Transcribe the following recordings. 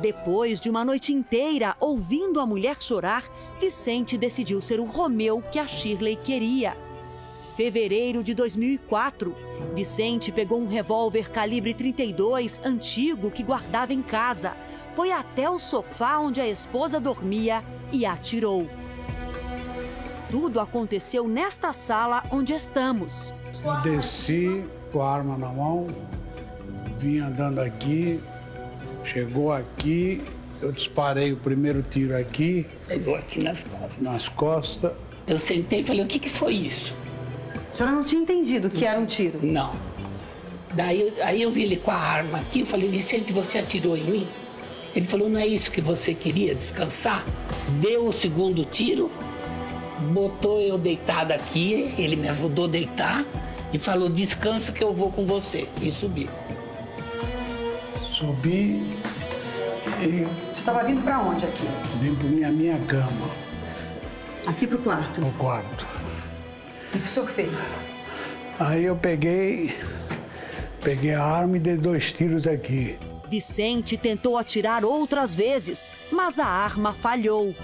Depois de uma noite inteira ouvindo a mulher chorar, Vicente decidiu ser o Romeu que a Shirley queria. Fevereiro de 2004, Vicente pegou um revólver calibre 32 antigo que guardava em casa. Foi até o sofá onde a esposa dormia e atirou. Tudo aconteceu nesta sala onde estamos. Eu desci com a arma na mão, vim andando aqui, chegou aqui, eu disparei o primeiro tiro aqui. Pegou aqui nas costas. Nas costas. Eu sentei e falei, o que foi isso? A senhora não tinha entendido que era um tiro? Não. Aí eu vi ele com a arma aqui, eu falei, Vicente, você atirou em mim? Ele falou, não é isso que você queria, descansar? Deu o segundo tiro, botou eu deitada aqui, ele me ajudou a deitar e falou, descansa que eu vou com você. E subi. Subi e... Você estava vindo para onde aqui? Vim para minha cama. Aqui para o quarto? No quarto. O que o senhor fez? Aí eu peguei a arma e dei 2 tiros aqui. Vicente tentou atirar outras vezes, mas a arma falhou.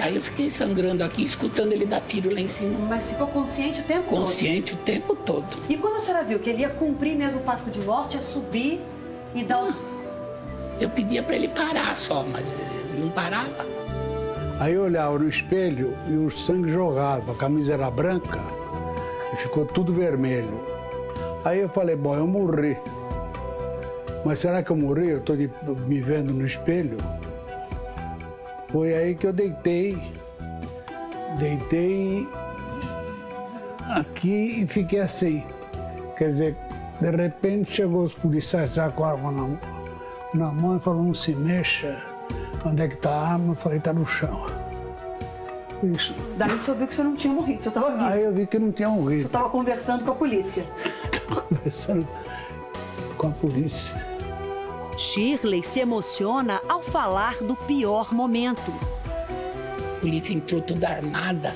Aí eu fiquei sangrando aqui, escutando ele dar tiro lá em cima. Mas ficou consciente o tempo todo? Consciente o tempo todo. E quando a senhora viu que ele ia cumprir mesmo o pacto de morte, ia subir e dar os... Eu pedia para ele parar só, mas ele não parava. Aí eu olhava no espelho e o sangue jorrava, a camisa era branca e ficou tudo vermelho. Aí eu falei, bom, eu morri. Mas será que eu morri? Eu estou me vendo no espelho. Foi aí que eu deitei aqui e fiquei assim. Quer dizer, de repente chegou os policiais já com a arma na mão e falou, não se mexa. Onde é que está a arma? Eu falei, está no chão. Isso. Daí o senhor viu que o senhor não tinha morrido, o senhor estava vivo. Aí eu vi que não tinha morrido. O senhor estava conversando com a polícia. Estava conversando com a polícia. Shirley se emociona ao falar do pior momento. A polícia entrou toda armada,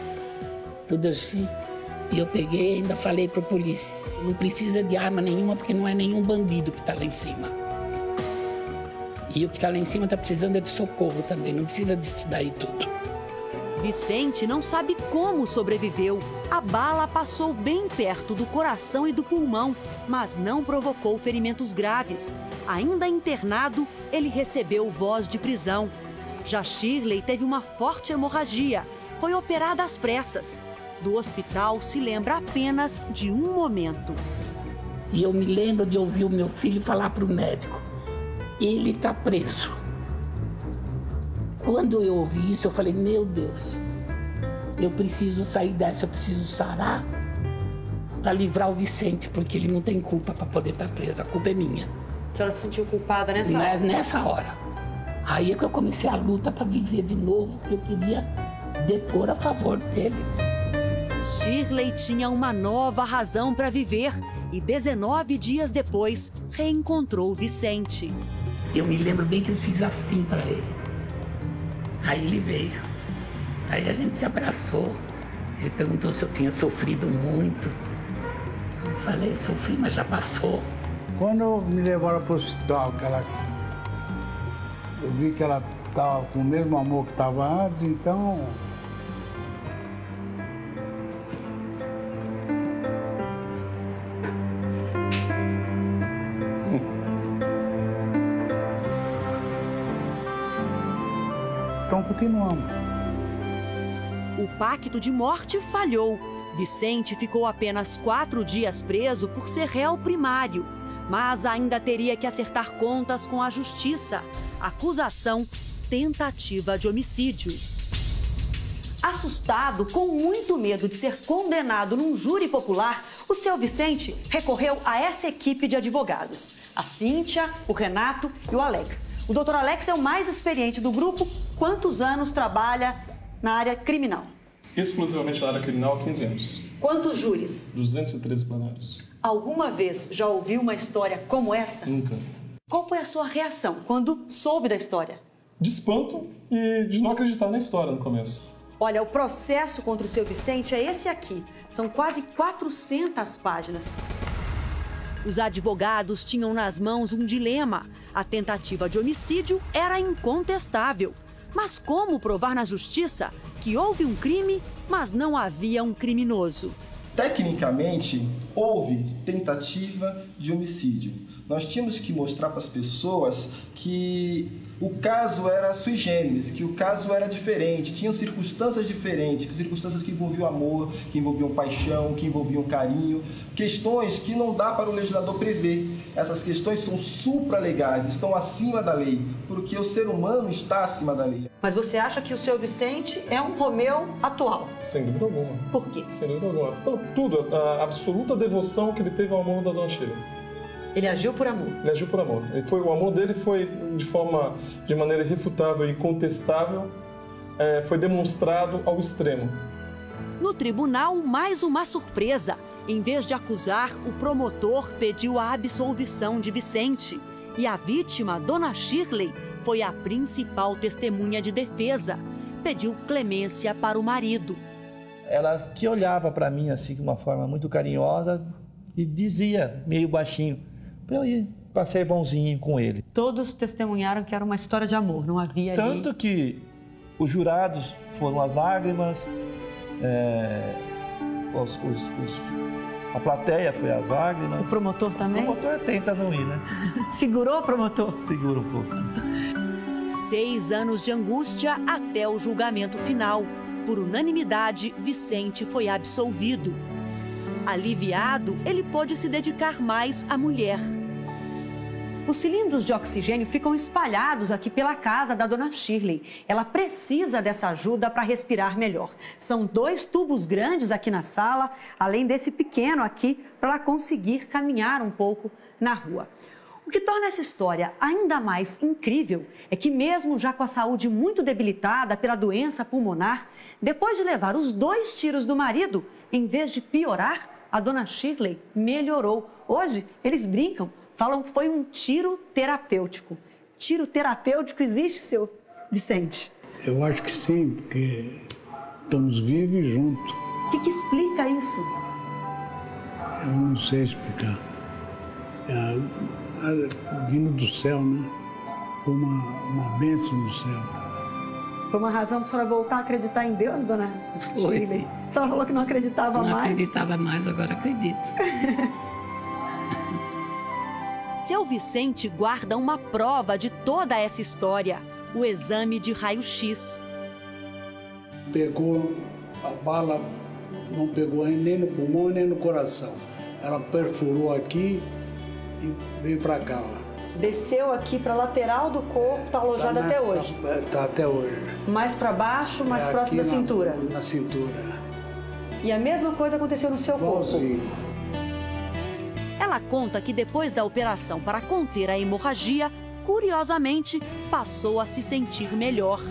tudo assim. E eu peguei e ainda falei para a polícia, não precisa de arma nenhuma porque não é nenhum bandido que está lá em cima. E o que está lá em cima está precisando de socorro também, não precisa disso daí tudo. Vicente não sabe como sobreviveu. A bala passou bem perto do coração e do pulmão, mas não provocou ferimentos graves. Ainda internado, ele recebeu voz de prisão. Já Shirley teve uma forte hemorragia. Foi operada às pressas. Do hospital se lembra apenas de um momento. E eu me lembro de ouvir o meu filho falar para o médico, ele está preso. Quando eu ouvi isso, eu falei, meu Deus, eu preciso sair dessa, eu preciso sarar para livrar o Vicente, porque ele não tem culpa para poder estar preso, a culpa é minha. A senhora se sentiu culpada nessa hora? Nessa hora. Aí é que eu comecei a luta para viver de novo, porque eu queria depor a favor dele. Shirley tinha uma nova razão para viver e 19 dias depois reencontrou Vicente. Eu me lembro bem que eu fiz assim para ele. Aí ele veio. Aí a gente se abraçou. Ele perguntou se eu tinha sofrido muito. Eu falei, sofri, mas já passou. Quando me levaram para o hospital, eu vi que ela estava com o mesmo amor que estava antes, então... Então continuamos. O pacto de morte falhou. Vicente ficou apenas 4 dias preso por ser réu primário, mas ainda teria que acertar contas com a justiça. Acusação: tentativa de homicídio. Assustado, com muito medo de ser condenado num júri popular, o seu Vicente recorreu a essa equipe de advogados. A Cíntia, o Renato e o Alex. O doutor Alex é o mais experiente do grupo. Quantos anos trabalha na área criminal? Exclusivamente na área criminal, 15 anos. Quantos júris? 213 plenários. Alguma vez já ouviu uma história como essa? Nunca. Qual foi a sua reação quando soube da história? De espanto e de não acreditar na história no começo. Olha, o processo contra o seu Vicente é esse aqui. São quase 400 páginas. Os advogados tinham nas mãos um dilema. A tentativa de homicídio era incontestável. Mas como provar na justiça que houve um crime, mas não havia um criminoso? Tecnicamente, houve tentativa de homicídio. Nós tínhamos que mostrar para as pessoas que o caso era sui generis, que o caso era diferente, tinham circunstâncias diferentes, circunstâncias que envolviam amor, que envolviam paixão, que envolviam carinho, questões que não dá para o legislador prever. Essas questões são supralegais, estão acima da lei, porque o ser humano está acima da lei. Mas você acha que o seu Vicente é um Romeu atual? Sem dúvida alguma. Por quê? Sem dúvida alguma. Pelo tudo, a absoluta devoção que ele teve ao amor da dona Shirley. Ele agiu por amor? Ele agiu por amor. O amor dele foi de maneira irrefutável e incontestável, foi demonstrado ao extremo. No tribunal, mais uma surpresa. Em vez de acusar, o promotor pediu a absolvição de Vicente. E a vítima, dona Shirley, foi a principal testemunha de defesa. Pediu clemência para o marido. Ela que olhava para mim assim de uma forma muito carinhosa e dizia, meio baixinho, para eu ir para ser bonzinho com ele. Todos testemunharam que era uma história de amor, não havia ali... Tanto que os jurados foram as lágrimas, a plateia foi as lágrimas. O promotor também? O promotor tenta não ir, né? Segurou, promotor? Segura um pouco. 6 anos de angústia até o julgamento final. Por unanimidade, Vicente foi absolvido. Aliviado, ele pôde se dedicar mais à mulher. Os cilindros de oxigênio ficam espalhados aqui pela casa da dona Shirley. Ela precisa dessa ajuda para respirar melhor. São 2 tubos grandes aqui na sala, além desse pequeno aqui, para ela conseguir caminhar um pouco na rua. O que torna essa história ainda mais incrível é que, mesmo já com a saúde muito debilitada pela doença pulmonar, depois de levar os 2 tiros do marido, em vez de piorar, a dona Shirley melhorou. Hoje, eles brincam, falam que foi um tiro terapêutico. Tiro terapêutico existe, seu Vicente? Eu acho que sim, porque estamos vivos e juntos. O que explica isso? Eu não sei explicar. Vindo do céu, né? Foi uma bênção do céu. Foi uma razão para a senhora voltar a acreditar em Deus, dona Shirley? A senhora falou que não acreditava mais. Não acreditava mais, agora acredito. Seu Vicente guarda uma prova de toda essa história, o exame de raio-x. Pegou a bala, não pegou nem no pulmão nem no coração. Ela perfurou aqui e veio para cá. Desceu aqui para a lateral do corpo, está alojada até hoje? Está até hoje. Mais para baixo, mais próximo da cintura? Na cintura. E a mesma coisa aconteceu no seu corpo? Ela conta que depois da operação para conter a hemorragia, curiosamente, passou a se sentir melhor.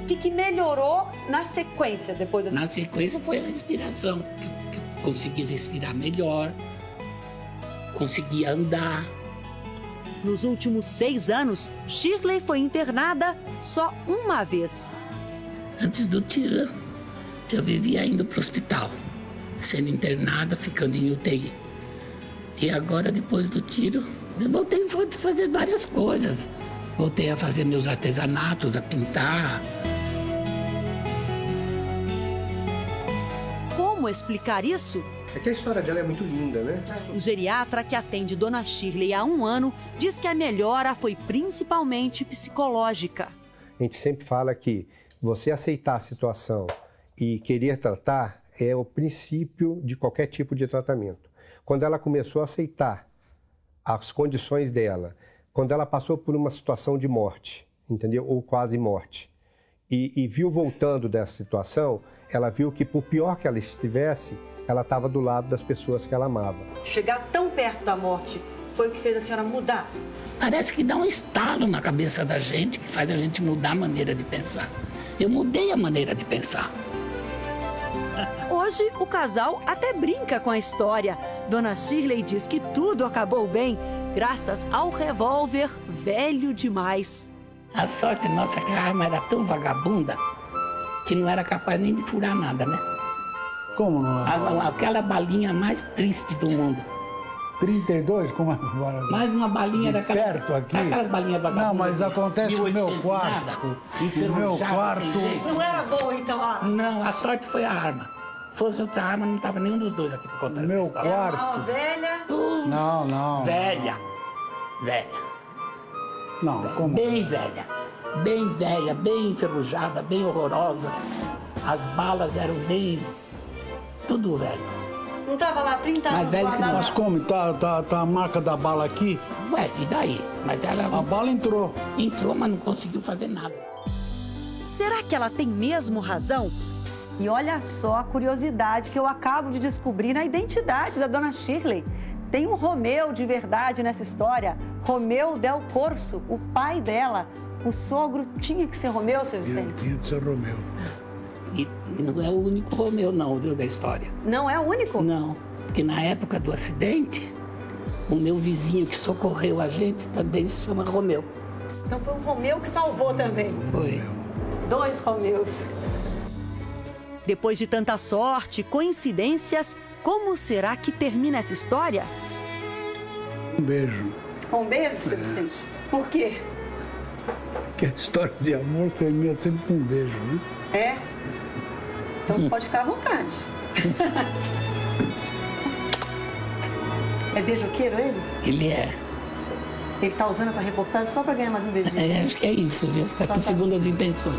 O que melhorou na sequência depois da... Na sequência foi a respiração, que eu consegui respirar melhor, consegui andar. Nos últimos 6 anos, Shirley foi internada só uma vez. Antes do tiro, eu vivia indo para o hospital, sendo internada, ficando em UTI. E agora, depois do tiro, eu voltei a fazer várias coisas. Voltei a fazer meus artesanatos, a pintar. Como explicar isso? É que a história dela é muito linda, né? O geriatra que atende dona Shirley há 1 ano diz que a melhora foi principalmente psicológica. A gente sempre fala que você aceitar a situação e querer tratar é o princípio de qualquer tipo de tratamento. Quando ela começou a aceitar as condições dela, quando ela passou por uma situação de morte, entendeu? Ou quase morte, e viu voltando dessa situação, ela viu que por pior que ela estivesse, ela estava do lado das pessoas que ela amava. Chegar tão perto da morte foi o que fez a senhora mudar? Parece que dá um estalo na cabeça da gente, que faz a gente mudar a maneira de pensar. Eu mudei a maneira de pensar. Hoje, o casal até brinca com a história. Dona Shirley diz que tudo acabou bem, graças ao revólver velho demais. A sorte nossa é que a arma era tão vagabunda que não era capaz nem de furar nada, né? Como não? Aquela balinha mais triste do mundo. 32, como Mais uma balinha daquela. perto aqui. Aquelas balinhas vagabundas. Não, mas acontece no meu 1800 quarto. nada, No meu enferrujado, quarto. sem jeito. Não era bom, então, a... Não, a sorte foi a arma. Se fosse outra arma, não tava nenhum dos dois aqui pra contar essa Meu história. quarto. Uma velha... Não, não. Velha. Velha. Não, como? Bem velha. Bem velha, bem enferrujada, bem horrorosa. As balas eram bem... Tudo velho. Não tava lá 30 Mais anos velho que guardada? Mas como? Tá a marca da bala aqui? Ué, e daí? Mas ela A bala entrou. entrou, mas não conseguiu fazer nada. Será que ela tem mesmo razão? E olha só a curiosidade que eu acabo de descobrir na identidade da dona Shirley. Tem um Romeu de verdade nessa história. Romeu Del Corso, o pai dela. O sogro tinha que ser Romeu, seu Vicente? Tinha de ser Romeu. E não é o único Romeu, não, viu, da história. Não é o único? Não, porque na época do acidente, o meu vizinho que socorreu a gente também se chama Romeu. Então foi o Romeu que salvou também. Foi. 2 Romeus. Depois de tanta sorte, coincidências, como será que termina essa história? Um beijo. Com um beijo, seu Vicente? Por quê? Que a história de amor termina sempre com um beijo, né? É? Então pode ficar à vontade. É beijoqueiro ele? Ele é. Ele tá usando essa reportagem só para ganhar mais um beijinho. Acho que é isso, viu? Tá com segundas intenções.